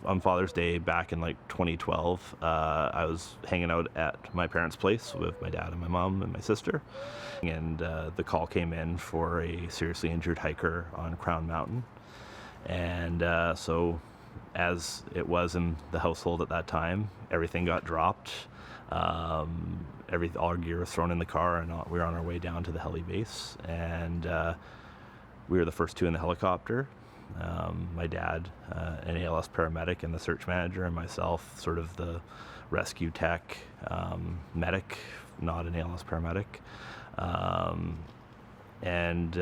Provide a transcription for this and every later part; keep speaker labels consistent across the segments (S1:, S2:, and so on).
S1: on Father's Day back in like 2012, I was hanging out at my parents' place with my dad and my mom and my sister, and the call came in for a seriously injured hiker on Crown Mountain. And so as it was in the household at that time, everything got dropped. All our gear was thrown in the car, and we were on our way down to the heli base. And we were the first two in the helicopter. My dad, an ALS paramedic and the search manager, and myself, sort of the rescue tech medic, not an ALS paramedic. And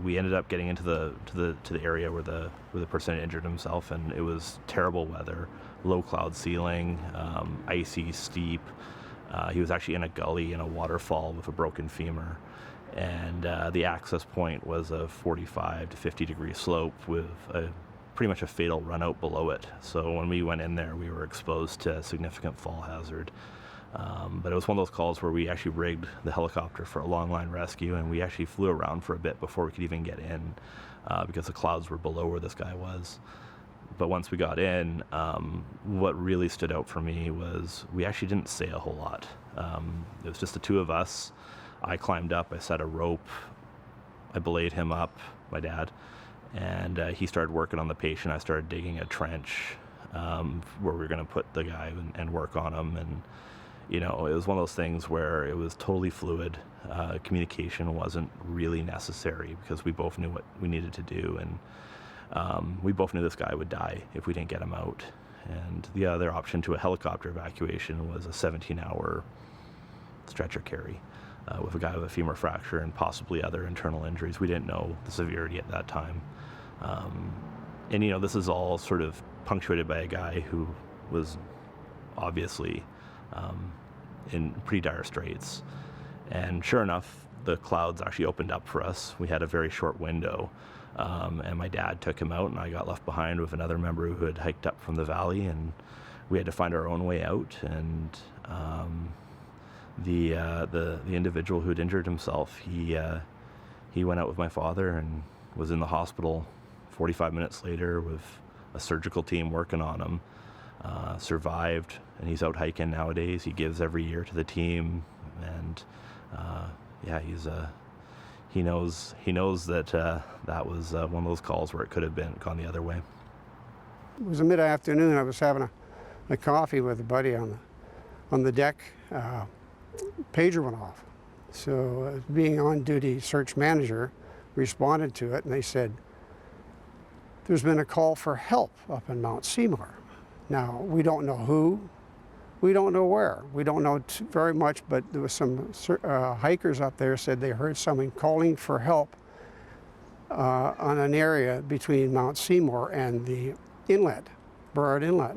S1: we ended up getting into the area where the person had injured himself, and it was terrible weather, low cloud ceiling, icy, steep. He was actually in a gully in a waterfall with a broken femur, and the access point was a 45 to 50 degree slope with pretty much a fatal run out below it. So when we went in there, we were exposed to significant fall hazard. But it was one of those calls where we actually rigged the helicopter for a long line rescue, and we actually flew around for a bit before we could even get in, because the clouds were below where this guy was. But once we got in, what really stood out for me was we actually didn't say a whole lot. It was just the two of us. I climbed up, I set a rope, I belayed him up, my dad, and he started working on the patient. I started digging a trench where we were going to put the guy and work on him. And you know, it was one of those things where it was totally fluid. Communication wasn't really necessary because we both knew what we needed to do, and we both knew this guy would die if we didn't get him out. And the other option to a helicopter evacuation was a 17-hour stretcher carry with a guy with a femur fracture and possibly other internal injuries. We didn't know the severity at that time. And you know, this is all sort of punctuated by a guy who was obviously in pretty dire straits. And sure enough, the clouds actually opened up for us. We had a very short window, and my dad took him out, and I got left behind with another member who had hiked up from the valley, and we had to find our own way out. And the individual who had injured himself, he went out with my father and was in the hospital 45 minutes later with a surgical team working on him. Survived, and he's out hiking nowadays. He gives every year to the team, and yeah, he knows that that was one of those calls where it could have gone the other way.
S2: It was a mid-afternoon. I was having a coffee with a buddy on the deck. Pager went off. So being on-duty search manager, responded to it, and they said, "There's been a call for help up in Mount Seymour." Now, we don't know who, we don't know where, we don't know very much, but there was some hikers up there said they heard someone calling for help on an area between Mount Seymour and the inlet, Burrard Inlet.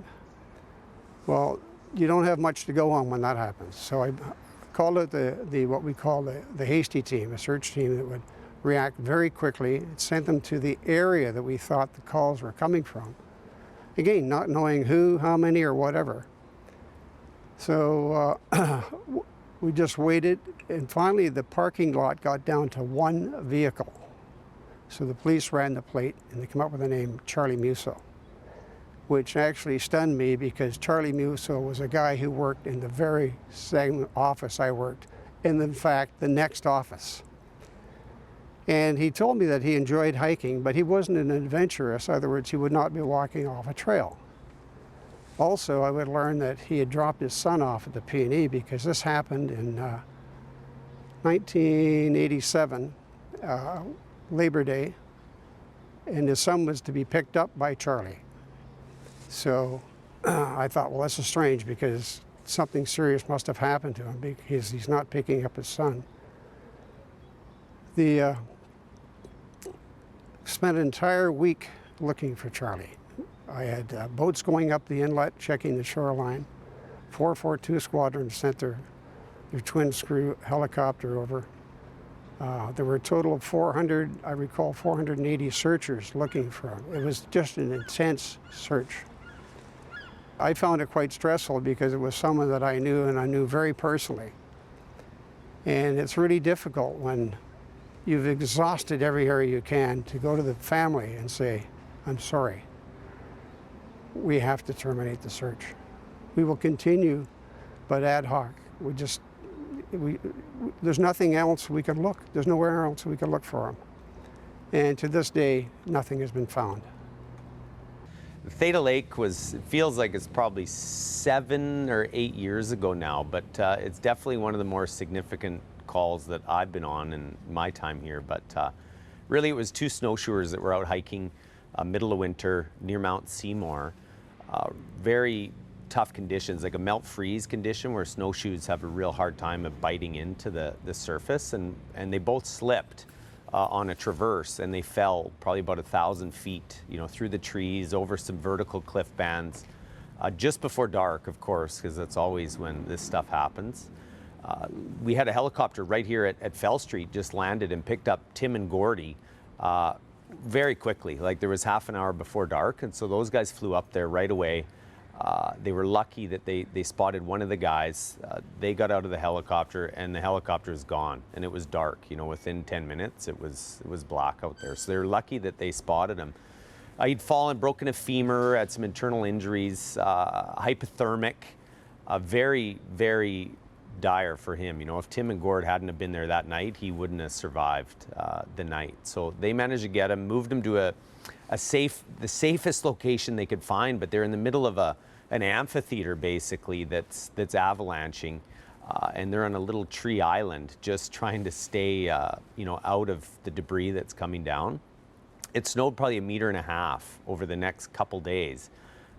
S2: Well, you don't have much to go on when that happens. So I called it what we call the hasty team, a search team that would react very quickly. It sent them to the area that we thought the calls were coming from. Again, not knowing who, how many, or whatever. So we just waited, and finally the parking lot got down to one vehicle. So the police ran the plate, and they came up with the name Charlie Musso, which actually stunned me because Charlie Musso was a guy who worked in the very same office I worked, and in fact, the next office. And he told me that he enjoyed hiking, but he wasn't an adventurous. In other words, he would not be walking off a trail. Also, I would learn that he had dropped his son off at the P&E because this happened in 1987, Labor Day, and his son was to be picked up by Charlie. So I thought, well, this is strange because something serious must have happened to him because he's not picking up his son. Spent an entire week looking for Charlie. I had boats going up the inlet, checking the shoreline. 442 Squadron sent their twin screw helicopter over. There were a total of 480 searchers looking for him. It was just an intense search. I found it quite stressful because it was someone that I knew, and I knew very personally. And it's really difficult when you've exhausted every area you can to go to the family and say, "I'm sorry." we have to terminate the search. We will continue, but ad hoc. There's nothing else we can look. There's nowhere else we can look for them. And to this day, nothing has been found.
S3: Theta Lake it feels like it's probably 7 or 8 years ago now, but it's definitely one of the more significant calls that I've been on in my time here. But really it was 2 snowshoers that were out hiking middle of winter near Mount Seymour. Very tough conditions, like a melt freeze condition where snowshoes have a real hard time of biting into the surface, and they both slipped on a traverse, and they fell probably about 1,000 feet, through the trees, over some vertical cliff bands, just before dark, of course, because that's always when this stuff happens. We had a helicopter right here at Fell Street just landed and picked up Tim and Gordy very quickly. Like there was half an hour before dark, and so those guys flew up there right away. They were lucky that they spotted one of the guys. They got out of the helicopter, and the helicopter is gone, and it was dark. Within 10 minutes, it was black out there. So they're lucky that they spotted him. He'd fallen, broken a femur, had some internal injuries, hypothermic, very, very dire for him. If Tim and Gord hadn't have been there that night, he wouldn't have survived the night. So they managed to get him, moved him to the safest location they could find, but they're in the middle of an amphitheater basically that's avalanching, and they're on a little tree island just trying to stay out of the debris that's coming down. It snowed probably 1.5 meters over the next couple days.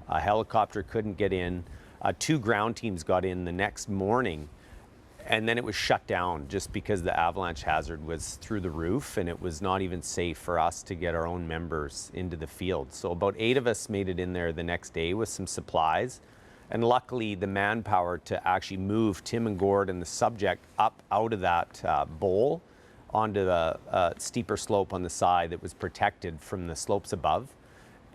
S3: A helicopter couldn't get in. 2 ground teams got in the next morning, and then it was shut down just because the avalanche hazard was through the roof, and it was not even safe for us to get our own members into the field. So about 8 of us made it in there the next day with some supplies, and luckily the manpower to actually move Tim and Gord and the subject up out of that bowl onto the steeper slope on the side that was protected from the slopes above.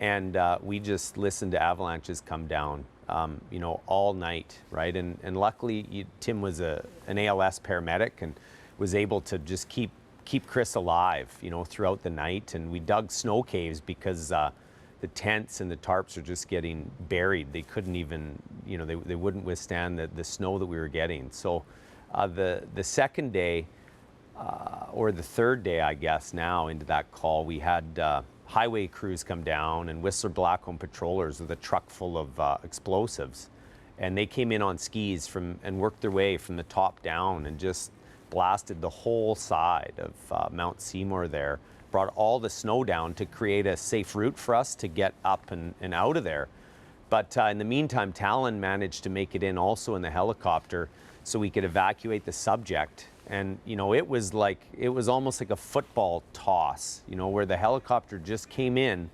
S3: And we just listened to avalanches come down all night, right? And luckily, Tim was an ALS paramedic and was able to just keep Chris alive, throughout the night. And we dug snow caves because the tents and the tarps were just getting buried. They couldn't even, they wouldn't withstand the snow that we were getting. So the second day, or the third day, I guess now, into that call, we had highway crews come down and Whistler Blackcomb patrollers with a truck full of explosives, and they came in on skis and worked their way from the top down and just blasted the whole side of Mount Seymour there, brought all the snow down to create a safe route for us to get up and out of there. But in the meantime, Talon managed to make it in also in the helicopter so we could evacuate the subject. And it was almost like a football toss, where the helicopter just came in.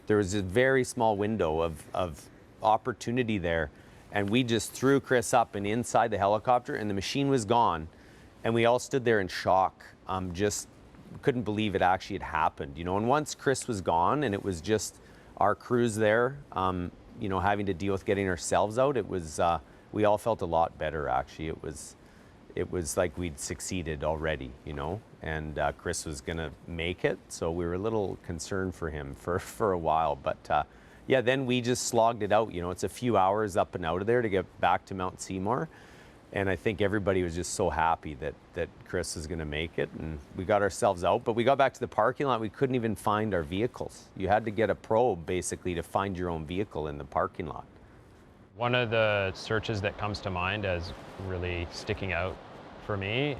S3: There was a very small window of opportunity there, and we just threw Chris up and inside the helicopter, and the machine was gone, and we all stood there in shock. Just couldn't believe it actually had happened, And once Chris was gone, and it was just our crews there, having to deal with getting ourselves out, it was we all felt a lot better actually. It was like we'd succeeded already, and Chris was gonna make it. So we were a little concerned for him for a while, but yeah, then we just slogged it out. It's a few hours up and out of there to get back to Mount Seymour. And I think everybody was just so happy that Chris was gonna make it, and we got ourselves out. But we got back to the parking lot, we couldn't even find our vehicles. You had to get a probe basically to find your own vehicle in the parking lot.
S4: One of the searches that comes to mind as really sticking out for me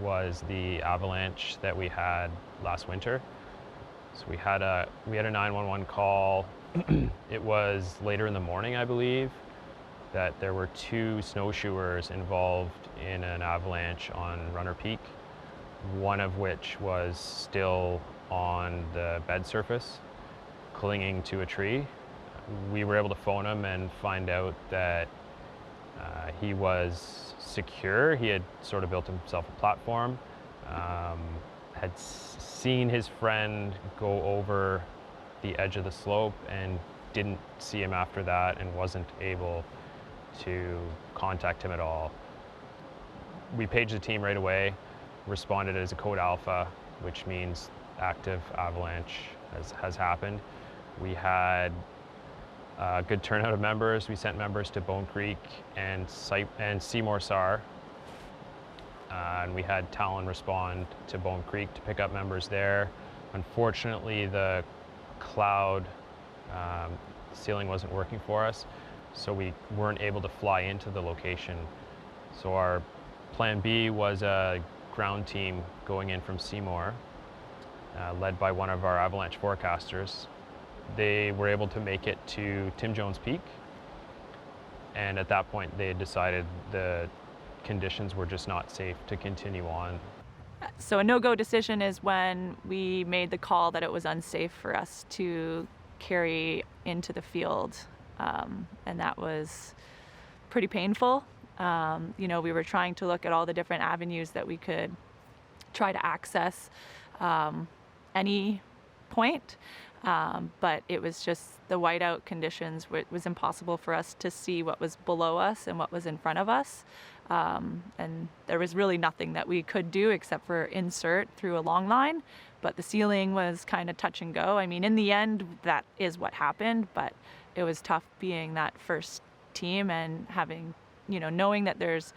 S4: was the avalanche that we had last winter. So we had a 911 call. It was later in the morning, I believe, that there were 2 snowshoers involved in an avalanche on Runner Peak, one of which was still on the bed surface, clinging to a tree. We were able to phone him and find out that he was secure. He had sort of built himself a platform, had seen his friend go over the edge of the slope and didn't see him after that, and wasn't able to contact him at all. We paged the team right away, responded as a code alpha, which means active avalanche has happened. We had Good turnout of members. We sent members to Bone Creek and Seymour Sar. And we had Talon respond to Bone Creek to pick up members there. Unfortunately, the cloud ceiling wasn't working for us, so we weren't able to fly into the location. So our plan B was a ground team going in from Seymour, led by one of our avalanche forecasters. They were able to make it to Tim Jones Peak, and at that point they had decided the conditions were just not safe to continue on.
S5: So a no-go decision is when we made the call that it was unsafe for us to carry into the field, and that was pretty painful. You know, we were trying to look at all the different avenues that we could try to access any point, but it was just the whiteout conditions. It was impossible for us to see what was below us and what was in front of us. And there was really nothing that we could do except for insert through a long line, but the ceiling was kind of touch and go. I mean, in the end, that is what happened, but it was tough being that first team and having, you know, knowing that there's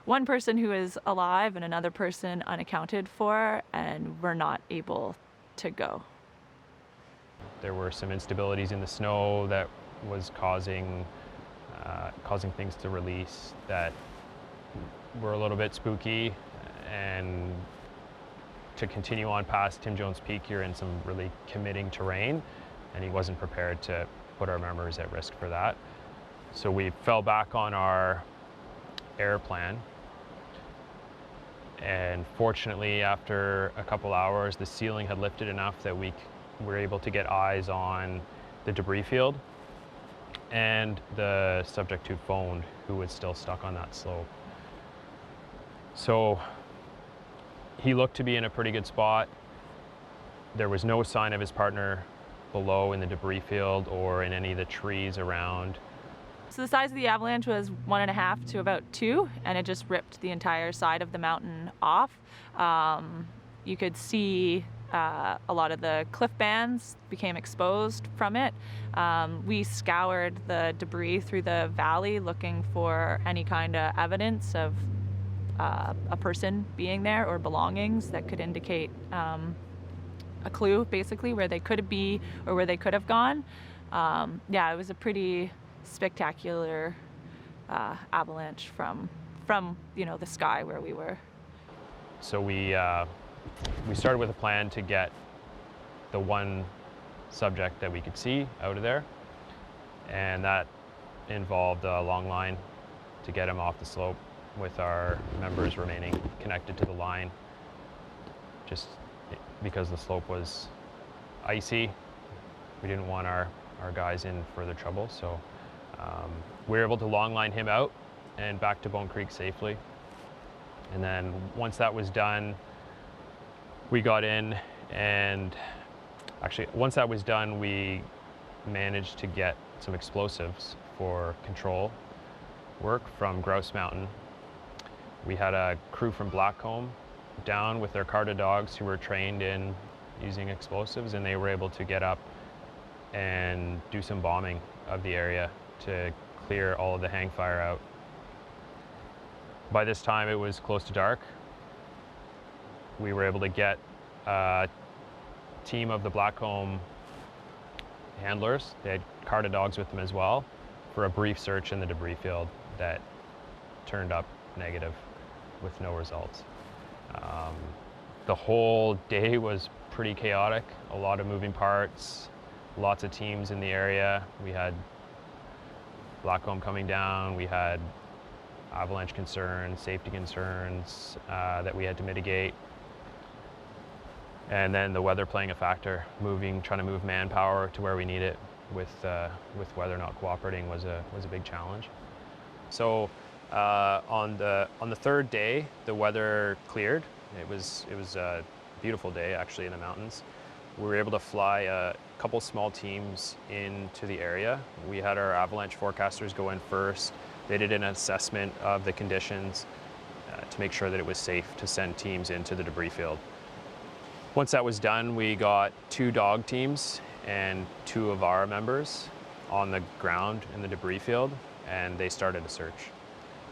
S5: one person who is alive and another person unaccounted for, and we're not able to go.
S4: There were some instabilities in the snow that was causing things to release that were a little bit spooky, and to continue on past Tim Jones Peak, you're in some really committing terrain, and he wasn't prepared to put our members at risk for that. So we fell back on our air plan, and fortunately after a couple hours the ceiling had lifted enough that we were able to get eyes on the debris field, and the subject who phoned, who was still stuck on that slope. So he looked to be in a pretty good spot. There was no sign of his partner below in the debris field or in any of the trees around.
S5: So the size of the avalanche was 1.5 to about 2, and it just ripped the entire side of the mountain off. You could see a lot of the cliff bands became exposed from it. We scoured the debris through the valley looking for any kind of evidence of a person being there or belongings that could indicate a clue, basically, where they could be or where they could have gone. Yeah, it was a pretty spectacular avalanche from you know, the sky where we were.
S4: So we started with a plan to get the one subject that we could see out of there, and that involved a long line to get him off the slope, with our members remaining connected to the line, just because the slope was icy. We didn't want our guys in further trouble, so we were able to long line him out and back to Bone Creek safely. And then once that was done, we got in, and actually once that was done, we managed to get some explosives for control work from Grouse Mountain. We had a crew from Blackcomb down with their cart of dogs who were trained in using explosives, and they were able to get up and do some bombing of the area to clear all of the hang fire out. By this time it was close to dark. We were able to get a team of the Blackcomb handlers, they had cart of dogs with them as well, for a brief search in the debris field that turned up negative with no results. The whole day was pretty chaotic, a lot of moving parts, lots of teams in the area. We had Blackcomb coming down, we had avalanche concerns, safety concerns that we had to mitigate. And then the weather playing a factor, trying to move manpower to where we need it with weather not cooperating was a big challenge. So on the third day, the weather cleared. It was a beautiful day actually in the mountains. We were able to fly a couple small teams into the area. We had our avalanche forecasters go in first. They did an assessment of the conditions to make sure that it was safe to send teams into the debris field. Once that was done, we got 2 dog teams and 2 of our members on the ground in the debris field, and they started a search.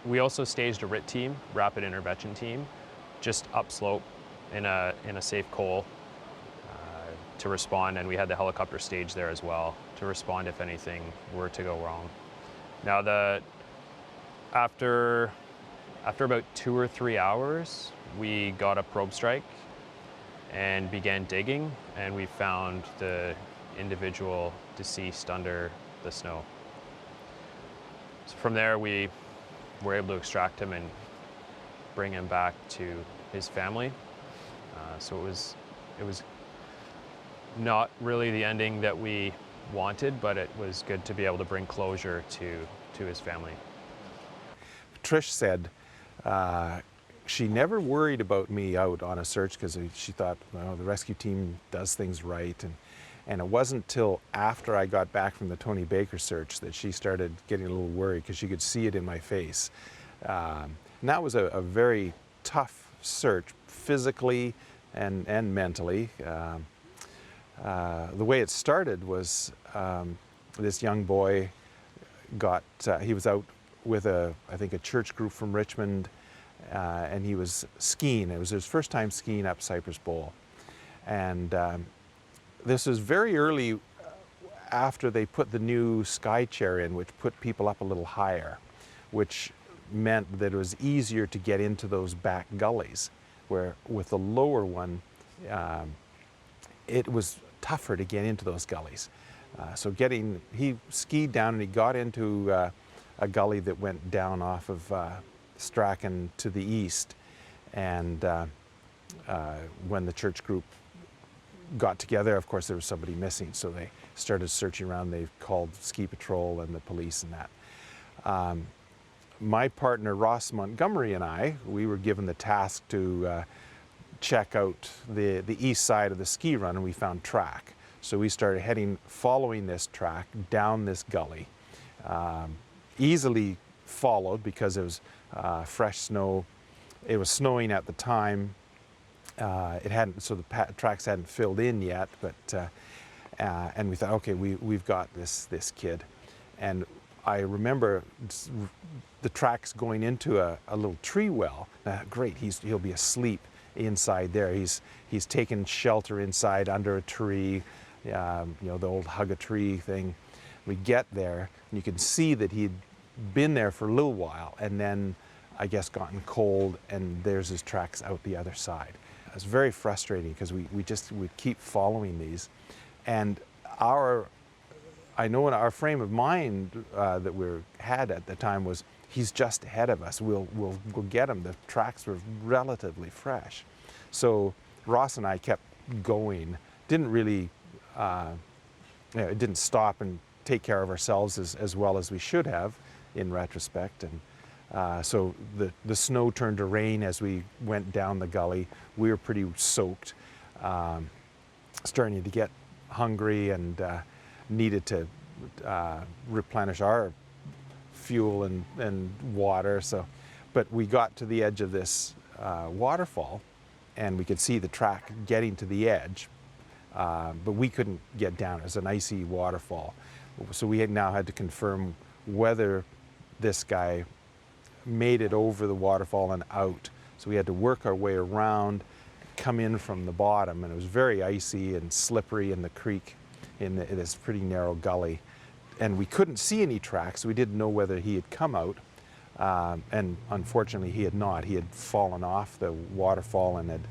S4: We also staged a RIT team, rapid intervention team, just upslope in a safe coal to respond, and we had the helicopter stage there as well to respond if anything were to go wrong. Now, after about 2 or 3 hours, we got a probe strike and began digging, and we found the individual deceased under the snow. So from there, we were able to extract him and bring him back to his family. So it was not really the ending that we wanted, but it was good to be able to bring closure to his family.
S6: Trish said she never worried about me out on a search because she thought, well, the rescue team does things right. And it wasn't till after I got back from the Tony Baker search that she started getting a little worried because she could see it in my face. And that was a very tough search, physically and mentally. The way it started was this young boy he was out with I think a church group from Richmond, and he was skiing. It was his first time skiing up Cypress Bowl. And this was very early after they put the new sky chair in, which put people up a little higher, which meant that it was easier to get into those back gullies, where with the lower one, it was tougher to get into those gullies. He skied down and he got into a gully that went down off of Strachan to the east. And when the church group got together, of course there was somebody missing, so they started searching around. They called ski patrol and the police and that. My partner Ross Montgomery and we were given the task to check out the east side of the ski run, and we found track. So we started following this track down this gully. Easily followed because it was fresh snow. It was snowing at the time. So the tracks hadn't filled in yet, but and we thought, okay, we've got this kid. And I remember the tracks going into a little tree well. Great, he'll be asleep inside there. He's taken shelter inside under a tree, the old hug a tree thing. We get there, and you can see that he'd been there for a little while, and then I guess gotten cold, and there's his tracks out the other side. It was very frustrating because we keep following these, and I know in our frame of mind that we had at the time was, he's just ahead of us. We'll get him. The tracks were relatively fresh, so Ross and I kept going. Didn't really, it didn't stop and take care of ourselves as well as we should have, in retrospect. And so the snow turned to rain as we went down the gully. We were pretty soaked, starting to get hungry, and needed to replenish our fuel and water. But we got to the edge of this waterfall, and we could see the track getting to the edge, but we couldn't get down. It was an icy waterfall. So we now had to confirm whether this guy made it over the waterfall and out. So we had to work our way around, come in from the bottom, and it was very icy and slippery in the creek in this pretty narrow gully. And we couldn't see any tracks. We didn't know whether he had come out, and unfortunately he had not. He had fallen off the waterfall and had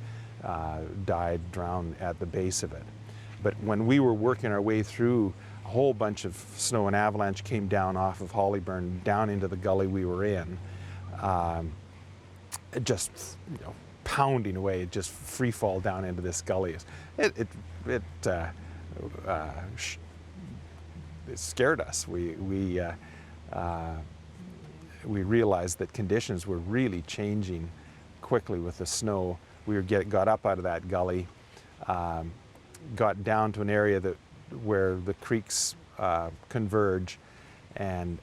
S6: drowned at the base of it. But when we were working our way through, a whole bunch of snow and avalanche came down off of Hollyburn down into the gully we were in, just pounding away, just free fall down into this gully. It scared us. We realized that conditions were really changing quickly with the snow. We got up out of that gully, got down to an area where the creeks converge, and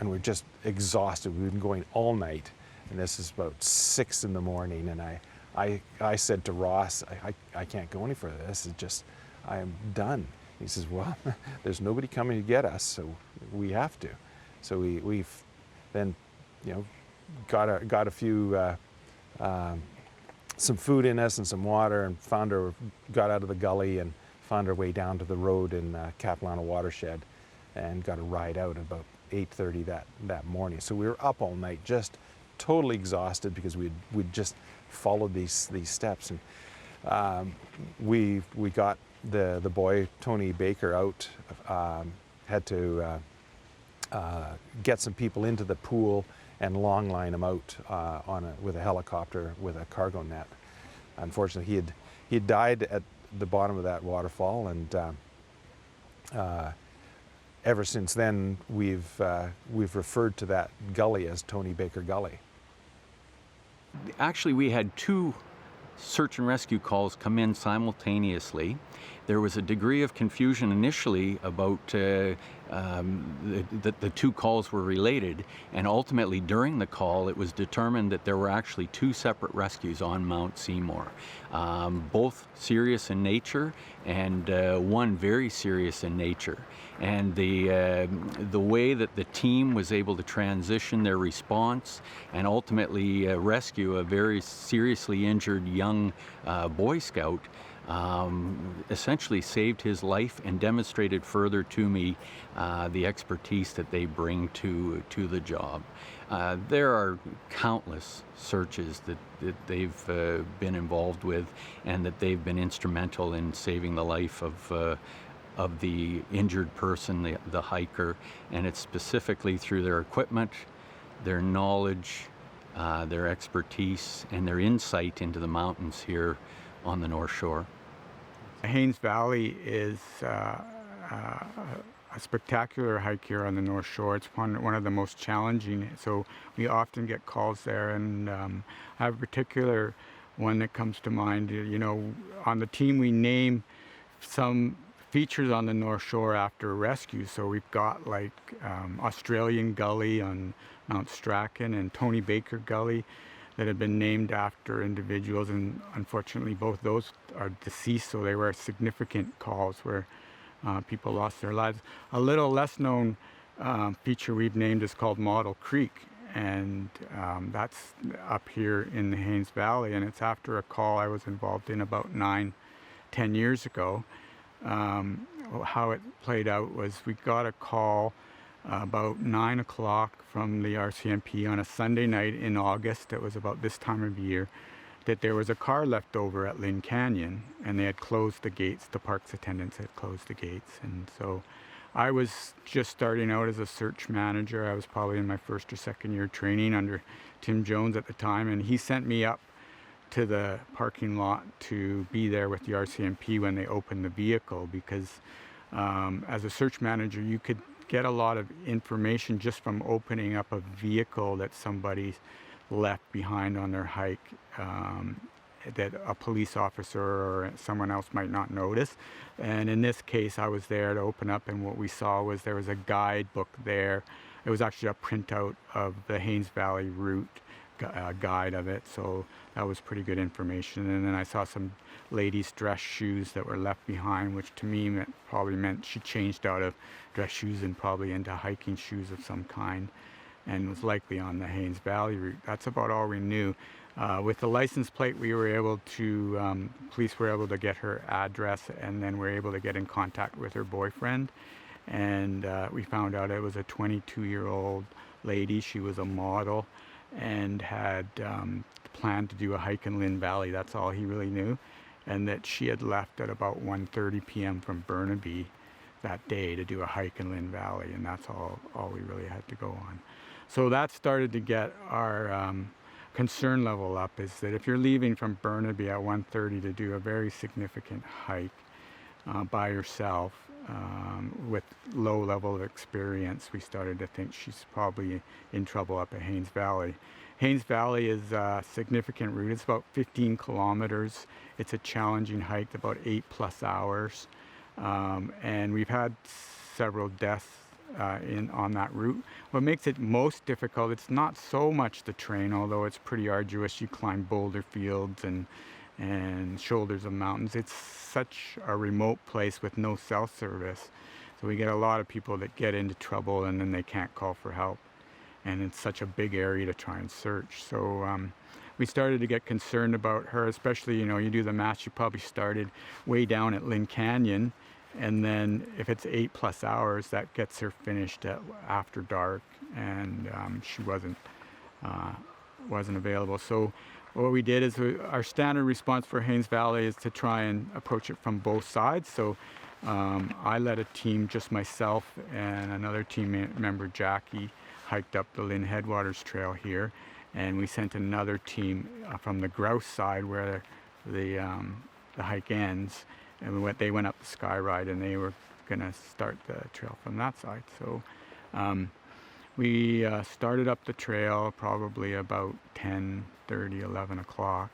S6: we're just exhausted. We've been going all night, and this is about 6 in the morning. And I said to Ross, I can't go any further. This is just, I am done. He says, well, there's nobody coming to get us, so we have to. So we've then, you know, got a few, some food in us and some water, and got out of the gully and found our way down to the road in Capilano Watershed, and got a ride out at about 8:30 that morning. So we were up all night, just totally exhausted because we'd just followed these steps. And we got the boy Tony Baker out. Had to get some people into the pool and long line them out with a helicopter with a cargo net. Unfortunately, he had died at the bottom of that waterfall, and ever since then we've referred to that gully as Tony Baker Gully.
S7: Actually, we had 2 search and rescue calls come in simultaneously. There was a degree of confusion initially about the 2 calls were related, and ultimately during the call it was determined that there were actually 2 separate rescues on Mount Seymour, both serious in nature, and one very serious in nature. And the way that the team was able to transition their response and ultimately rescue a very seriously injured young Boy Scout essentially saved his life and demonstrated further to me the expertise that they bring to the job. There are countless searches that they've been involved with, and that they've been instrumental in saving the life of the injured person, the hiker, and it's specifically through their equipment, their knowledge, their expertise, and their insight into the mountains here on the North Shore.
S8: Haynes Valley is a spectacular hike here on the North Shore. It's one of the most challenging, so we often get calls there, and I have a particular one that comes to mind. You know, on the team we name some features on the North Shore after a rescue, so we've got like Australian Gully on Mount Strachan and Tony Baker Gully that have been named after individuals, and unfortunately both those are deceased, so they were significant calls where people lost their lives. A little less known feature we've named is called Model Creek, and that's up here in the Haynes Valley, and it's after a call I was involved in about 9-10 years ago. How it played out was we got a call about 9 o'clock from the RCMP on a Sunday night in August. It was about this time of year, that there was a car left over at Lynn Canyon, and they had closed the gates. The parks attendants had closed the gates, and so I was just starting out as a search manager. I was probably in my 1st or 2nd year training under Tim Jones at the time, and he sent me up to the parking lot to be there with the RCMP when they opened the vehicle, because as a search manager you could get a lot of information just from opening up a vehicle that somebody left behind on their hike, that a police officer or someone else might not notice. And in this case I was there to open up, and what we saw was there was a guidebook there. It was actually a printout of the Haynes Valley route, guide of it, so that was pretty good information. And then I saw some ladies' dress shoes that were left behind, which to me probably meant she changed out of dress shoes and probably into hiking shoes of some kind, and was likely on the Haynes Valley route. That's about all we knew. With the license plate, we were able to, police were able to get her address, and then were able to get in contact with her boyfriend, and we found out it was a 22-year-old lady. She was a model and had planned to do a hike in Lynn Valley. That's all he really knew, and that she had left at about 1:30 p.m. from Burnaby that day to do a hike in Lynn Valley, and that's all we really had to go on. So that started to get our concern level up, is that if you're leaving from Burnaby at 1:30 to do a very significant hike by yourself, with low level of experience, we started to think she's probably in trouble up at Haynes Valley. Haynes Valley is a significant route. It's about 15 kilometers. It's a challenging hike, about 8+ hours. And we've had several deaths on that route. What makes it most difficult, it's not so much the terrain, although it's pretty arduous. You climb boulder fields and and shoulders of mountains. It's such a remote place with no cell service. So we get a lot of people that get into trouble and then they can't call for help. And it's such a big area to try and search. So we started to get concerned about her, especially, you do the math, she probably started way down at Lynn Canyon. And then if it's 8+ hours, that gets her finished after dark, and she wasn't available. So what we did is our standard response for Haynes Valley is to try and approach it from both sides. So I led a team, just myself and another team member, Jackie, hiked up the Lynn Headwaters Trail here, and we sent another team from the Grouse side where the hike ends, and they went up the Sky Ride, and they were going to start the trail from that side. So we started up the trail probably about 10:30, 11 o'clock.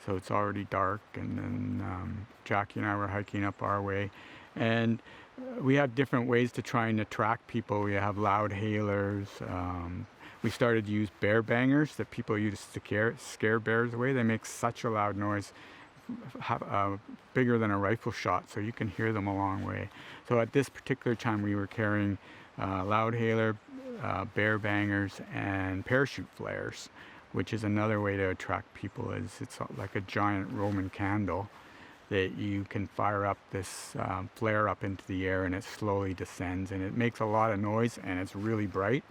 S8: So it's already dark, and then Jackie and I were hiking up our way. And we have different ways to try and attract people. We have loud hailers. We started to use bear bangers that people use to scare bears away. They make such a loud noise, bigger than a rifle shot, so you can hear them a long way. So at this particular time, we were carrying loud hailer, bear bangers, and parachute flares, which is another way to attract people. It's like a giant Roman candle that you can fire up this flare up into the air, and it slowly descends, and it makes a lot of noise, and it's really bright.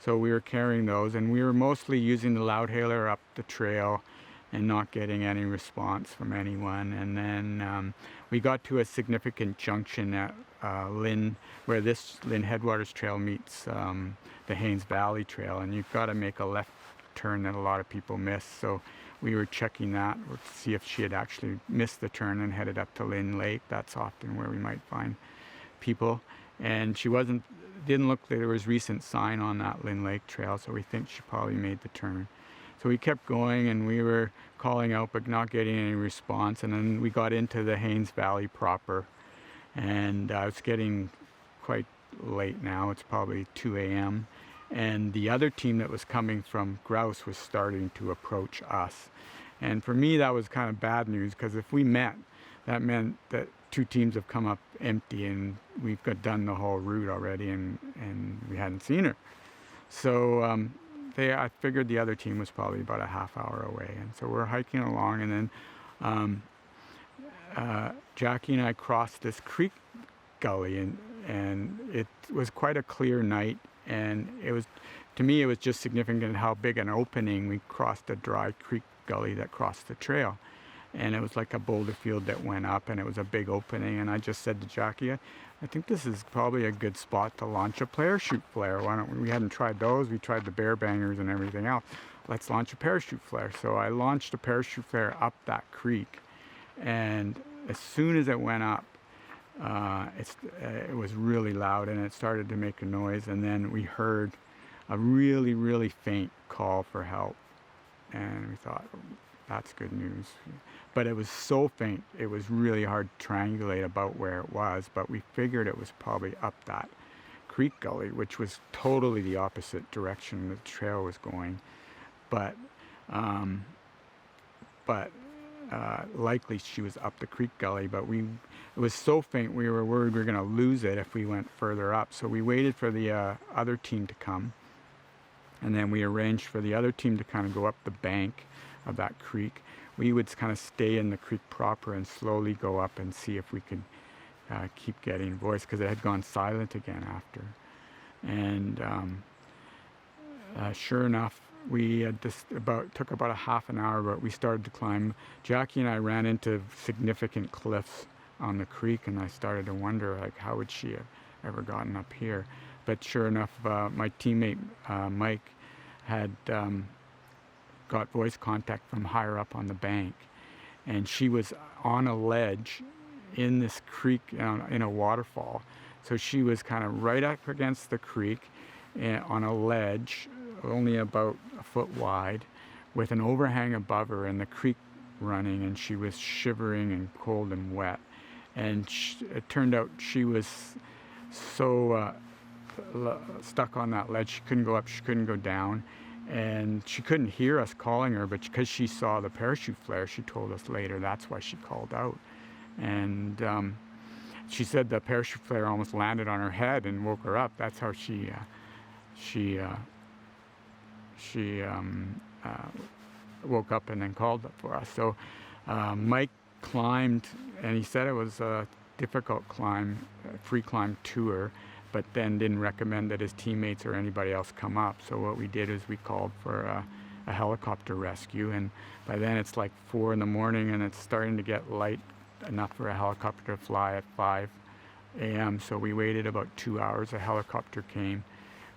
S8: So we were carrying those, and we were mostly using the loud hailer up the trail and not getting any response from anyone. And then we got to a significant junction at Lynn, where this Lynn Headwaters Trail meets the Haynes Valley Trail, and you've got to make a left turn that a lot of people miss. So we were checking that to see if she had actually missed the turn and headed up to Lynn Lake. That's often where we might find people. And she didn't look like there was recent sign on that Lynn Lake Trail, so we think she probably made the turn. So we kept going, and we were calling out but not getting any response. And then we got into the Haynes Valley proper, and it's getting quite late now. It's probably 2 a.m. And the other team that was coming from Grouse was starting to approach us. And for me, that was kind of bad news, because if we met, that meant that two teams have come up empty, and we've done the whole route already, and we hadn't seen her. So I figured the other team was probably about a half hour away. And so we're hiking along, and then Jackie and I crossed this creek gully, and it was quite a clear night. And to me, it was just significant how big an opening. We crossed a dry creek gully that crossed the trail. And it was like a boulder field that went up, and it was a big opening. And I just said to Jackie, I think this is probably a good spot to launch a parachute flare. Why don't we hadn't tried those. We tried the bear bangers and everything else. Let's launch a parachute flare. So I launched a parachute flare up that creek. And as soon as it went up, it was really loud, and it started to make a noise. And then we heard a really, really faint call for help. And we thought, that's good news. But it was so faint, it was really hard to triangulate about where it was, but we figured it was probably up that creek gully, which was totally the opposite direction the trail was going. But likely she was up the creek gully, but it was so faint we were worried we were going to lose it if we went further up. So we waited for the other team to come, and then we arranged for the other team to kind of go up the bank of that creek. We would kind of stay in the creek proper and slowly go up and see if we could keep getting voice, because it had gone silent again after. And sure enough, we had took about a half an hour, but we started to climb. Jackie and I ran into significant cliffs on the creek, and I started to wonder, like, how would she have ever gotten up here? But sure enough, my teammate Mike had got voice contact from higher up on the bank, and she was on a ledge in this creek in a waterfall. So she was kind of right up against the creek on a ledge, only about a foot wide, with an overhang above her and the creek running, and she was shivering and cold and wet. And it turned out she was so stuck on that ledge, she couldn't go up, she couldn't go down. and she couldn't hear us calling her, but because she saw the parachute flare, she told us later that's why she called out. And she said the parachute flare almost landed on her head and woke her up. That's how she woke up and then called for us. So Mike climbed, and he said it was a difficult climb, free climb tour, but then didn't recommend that his teammates or anybody else come up. So what we did is we called for a helicopter rescue, and by then it's like 4 a.m. and it's starting to get light enough for a helicopter to fly at 5 a.m. So we waited about 2 hours. A helicopter came.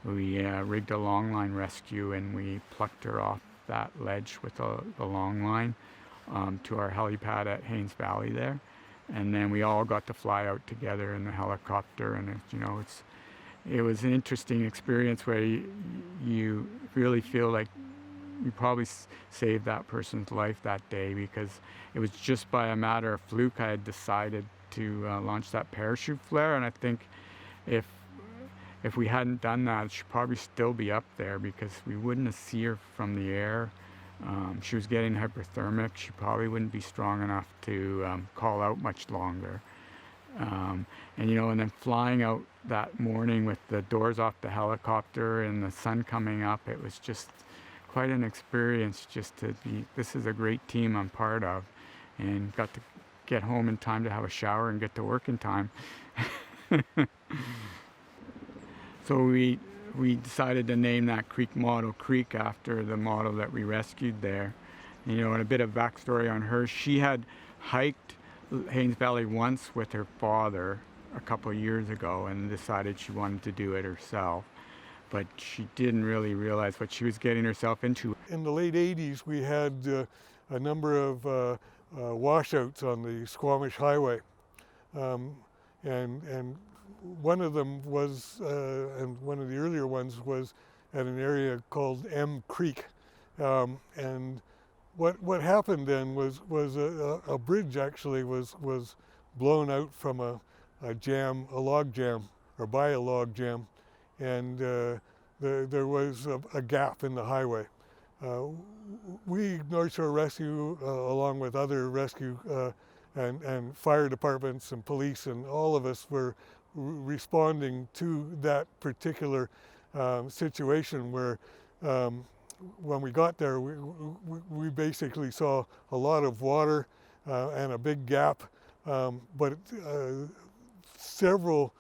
S8: We rigged a long line rescue, and we plucked her off that ledge with the long line to our helipad at Haynes Valley there. And then we all got to fly out together in the helicopter, and it was an interesting experience where you really feel like you probably saved that person's life that day, because it was just by a matter of fluke I had decided to launch that parachute flare. And I think if we hadn't done that, she'd probably still be up there, because we wouldn't have seen her from the air. She was getting hyperthermic. She probably wouldn't be strong enough to call out much longer. And then flying out that morning with the doors off the helicopter and the sun coming up, it was just quite an experience just to be, this is a great team I'm part of, and got to get home in time to have a shower and get to work in time. So we decided to name that creek Model Creek after the model that we rescued there. And a bit of backstory on her: she had hiked Haynes Valley once with her father a couple of years ago and decided she wanted to do it herself, but she didn't really realize what she was getting herself into.
S9: In the late 80s, we had a number of washouts on the Squamish Highway, and one of them was, and one of the earlier ones was at an area called M Creek. And what happened then was a bridge actually was blown out from a log jam, or by a log jam, and there was a gap in the highway. We, North Shore Rescue, along with other rescue and fire departments and police, and all of us were responding to that particular situation where when we got there, we basically saw a lot of water and a big gap, but several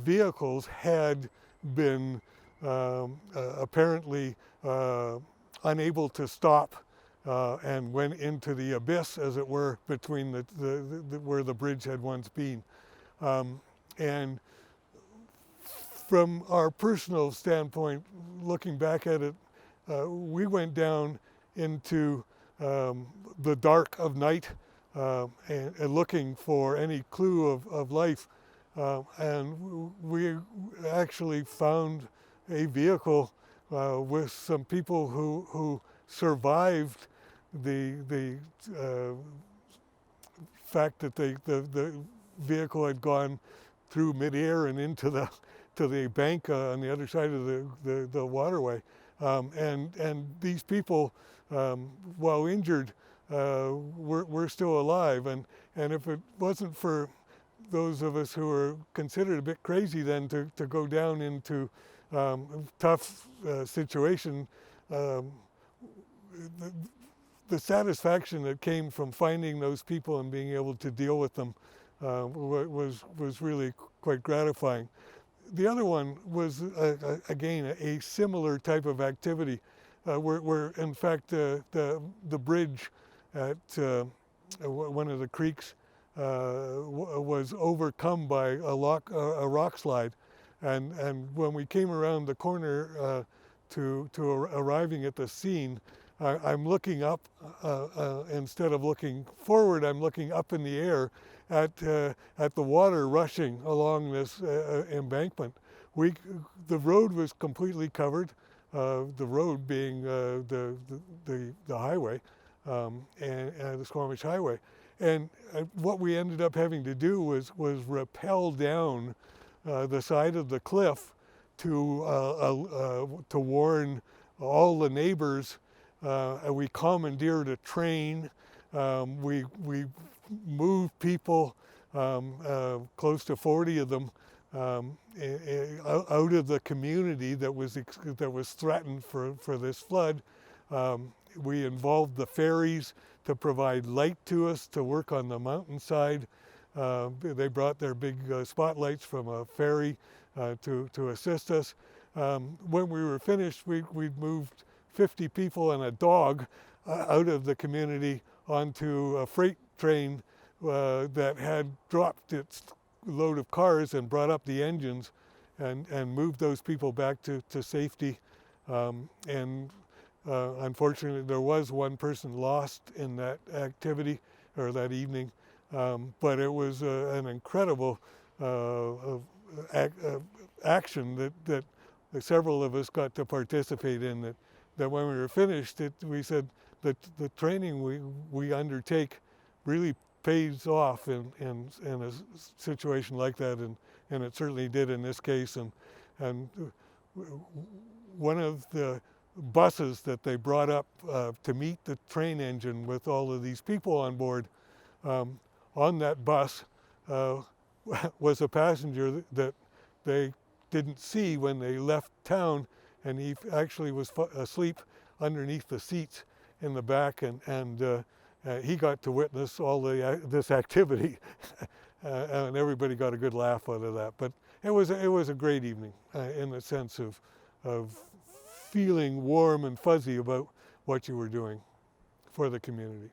S9: vehicles had been apparently unable to stop and went into the abyss, as it were, between where the bridge had once been. And from our personal standpoint, looking back at it, we went down into the dark of night and looking for any clue of life. And we actually found a vehicle with some people who survived the fact that the vehicle had gone through midair and into the bank on the other side of the waterway. And these people, while injured, were still alive. And if it wasn't for those of us who were considered a bit crazy then to go down into tough situation, the satisfaction that came from finding those people and being able to deal with them was really quite gratifying. The other one was, again, a similar type of activity where in fact, the bridge at one of the creeks was overcome by a rock slide. And when we came around the corner to arriving at the scene, I'm looking up, instead of looking forward, I'm looking up in the air at the water rushing along this embankment. The road was completely covered, the road being the highway, and the Squamish Highway. And what we ended up having to do was rappel down the side of the cliff to warn all the neighbors, we commandeered a train. We moved people, close to 40 of them, out of the community that was threatened for this flood. We involved the ferries to provide light to us to work on the mountainside. They brought their big spotlights from a ferry to assist us. When we were finished, we'd moved 50 people and a dog out of the community onto a freight train that had dropped its load of cars and brought up the engines and moved those people back to safety. Unfortunately, there was one person lost in that activity or that evening, but it was an incredible action that several of us got to participate in. That when we were finished, we said that the training we undertake really pays off in a situation like that, and it certainly did in this case. And one of the buses that they brought up to meet the train engine with all of these people on board, on that bus was a passenger that they didn't see when they left town, and he actually was asleep underneath the seats in the back, and he got to witness all this activity, and everybody got a good laugh out of that. But it was a great evening in the sense of feeling warm and fuzzy about what you were doing for the community.